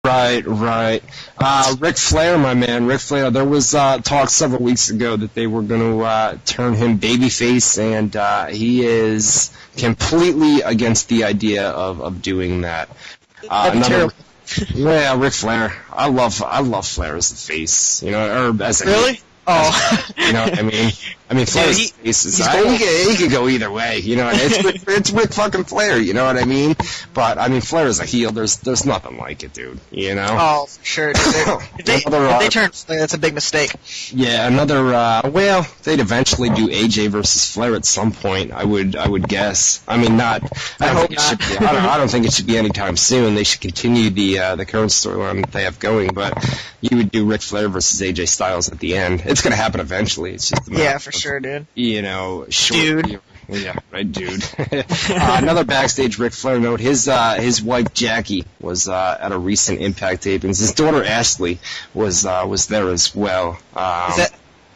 Right. Ric Flair, my man, Ric Flair. There was talk several weeks ago that they were going to turn him babyface, and he is completely against the idea of doing that. Yeah, Ric Flair. I love Flair as the face, or as a really. Oh, you know what I mean? Flair's face is he could go either way, It's Ric fucking Flair, you know what I mean? But Flair is a heel. There's nothing like it, dude. Oh, for sure. If they turn Flair, that's a big mistake. Yeah, they'd eventually do AJ versus Flair at some point. I would guess. I don't think it should be anytime soon. They should continue the current storyline that they have going, but you would do Ric Flair versus AJ Styles at the end. It's going to happen eventually. It's just for sure, dude. Short. Dude. Yeah, right, dude. Another backstage Ric Flair note: his wife Jackie was at a recent Impact tapings. His daughter Ashley was there as well.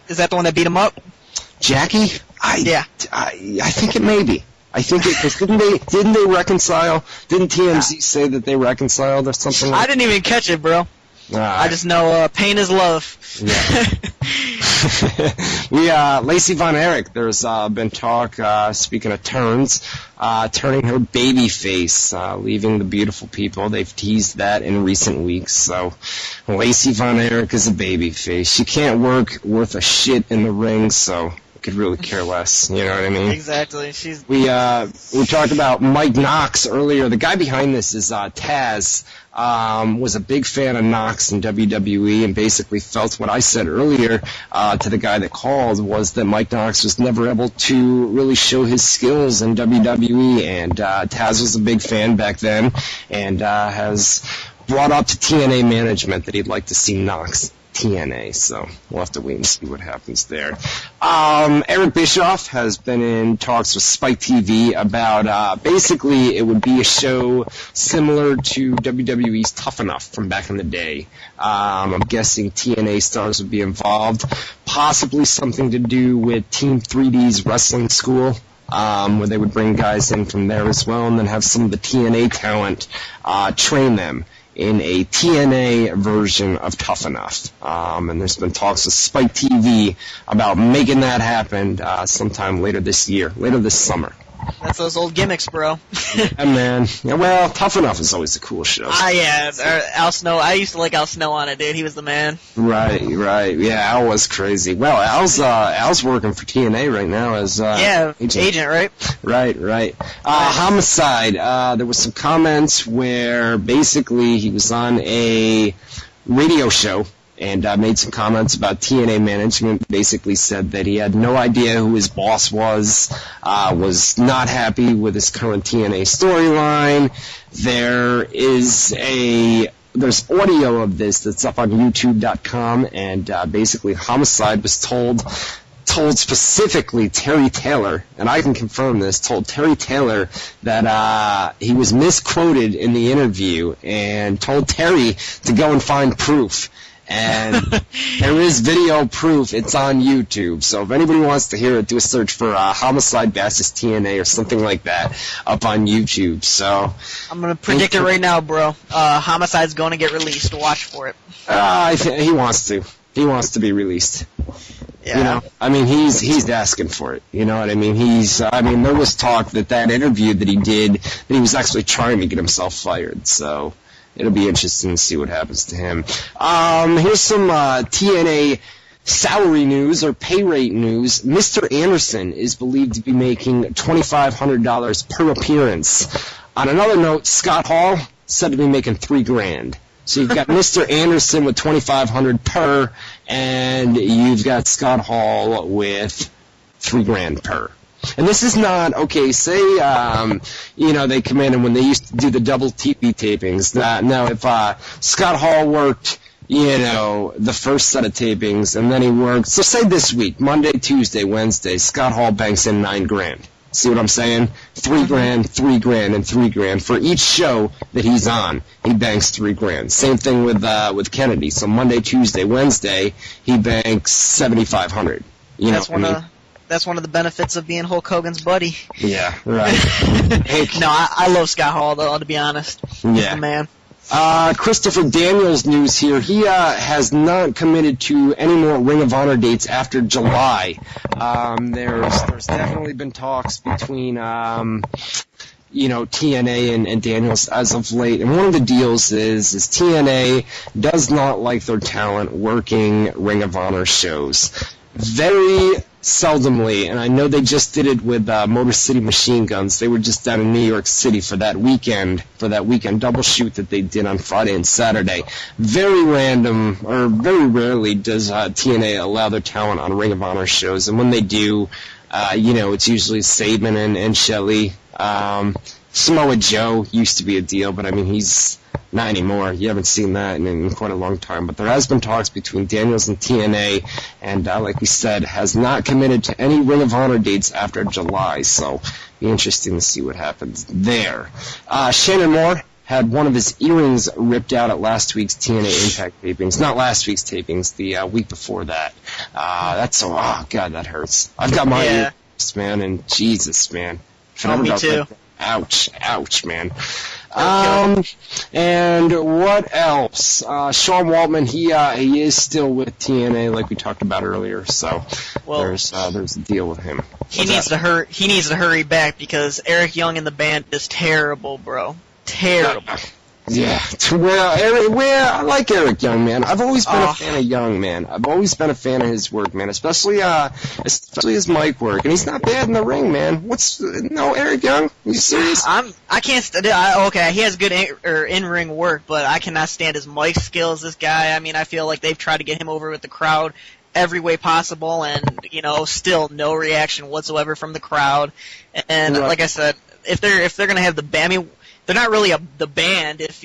Is that the one that beat him up? Jackie? I think it may be. I think because didn't they reconcile? Didn't TMZ say that they reconciled or something? I didn't even catch it, bro. I just know pain is love. Yeah. Lacey Von Erich, there's been talk, speaking of turns, turning her baby face, leaving the beautiful people. They've teased that in recent weeks. So Lacey Von Erich is a baby face. She can't work worth a shit in the ring, so could really care less, you know what I mean? Exactly. We talked about Mike Knox earlier. The guy behind this is Taz. Was a big fan of Knox in WWE and basically felt what I said earlier to the guy that called was that Mike Knox was never able to really show his skills in WWE, and Taz was a big fan back then and has brought up to TNA management that he'd like to see Knox TNA, so we'll have to wait and see what happens there. Eric Bischoff has been in talks with Spike TV about basically it would be a show similar to WWE's Tough Enough from back in the day. I'm guessing TNA stars would be involved, possibly something to do with Team 3D's wrestling school. Where they would bring guys in from there as well and then have some of the TNA talent train them in a TNA version of Tough Enough. And there's been talks with Spike TV about making that happen sometime later this summer. That's those old gimmicks, bro. Yeah, man. Yeah, well, Tough Enough is always a cool show. Al Snow. I used to like Al Snow on it, dude. He was the man. Right. Yeah, Al was crazy. Well, Al's working for TNA right now as agent, right? Right. Homicide. There was some comments where basically he was on a radio show and made some comments about TNA management, basically said that he had no idea who his boss was not happy with his current TNA storyline. There's audio of this that's up on YouTube.com, and basically Homicide was told specifically Terry Taylor, and I can confirm this, told Terry Taylor that he was misquoted in the interview and told Terry to go and find proof. And there is video proof. It's on YouTube. So if anybody wants to hear it, do a search for Homicide vs. TNA or something like that up on YouTube. So I'm going to predict it right now, bro. Homicide's going to get released. Watch for it. He wants to. He wants to be released. Yeah. He's asking for it. You know what I mean? There was talk that interview that he did, that he was actually trying to get himself fired. So it'll be interesting to see what happens to him. Here's some TNA salary news or pay rate news. Mr. Anderson is believed to be making $2,500 per appearance. On another note, Scott Hall said to be making $3,000. So you've got Mr. Anderson with $2,500 per, and you've got Scott Hall with $3,000 per. And this is not, okay, say, they come in and when they used to do the double TV tapings, now if Scott Hall worked, the first set of tapings, and then he worked, so say this week, Monday, Tuesday, Wednesday, Scott Hall banks in $9,000. See what I'm saying? $3,000, $3,000, and $3,000. For each show that he's on, he banks $3,000. Same thing with Kennedy. So Monday, Tuesday, Wednesday, he banks $7,500. That's one of the benefits of being Hulk Hogan's buddy. Yeah, right. No, I love Scott Hall, though, to be honest. He's the man. Christopher Daniels news here. He has not committed to any more Ring of Honor dates after July. There's definitely been talks between TNA and Daniels as of late. And one of the deals is TNA does not like their talent working Ring of Honor shows. Very seldomly, and I know they just did it with Motor City Machine Guns. They were just down in New York City for that weekend double shoot that they did on Friday and Saturday. Very random, or very rarely does TNA allow their talent on Ring of Honor shows, and when they do, it's usually Saban and Shelley. Samoa Joe used to be a deal, but I mean, he's not anymore. You haven't seen that in quite a long time. But there has been talks between Daniels and TNA, and like we said, has not committed to any Ring of Honor dates after July. So, be interesting to see what happens there. Shannon Moore had one of his earrings ripped out at last week's TNA Impact tapings. Not last week's tapings, the week before that. Oh God, that hurts. I've got my earrings, man, and Jesus, man. Me too. Ouch, man. And what else? Sean Waltman, he is still with TNA, like we talked about earlier. So there's a deal with him. He needs to hurry back because Eric Young in the band is terrible, bro. Terrible. Yeah, I like Eric Young, man. I've always been a fan of Young, man. I've always been a fan of his work, man. Especially his mic work, and he's not bad in the ring, man. Eric Young? You serious? Okay, he has good in-ring work, but I cannot stand his mic skills. This guy, I mean, I feel like they've tried to get him over with the crowd every way possible, and still no reaction whatsoever from the crowd. And like I said, if they're gonna have the band, I mean, they're not really the band if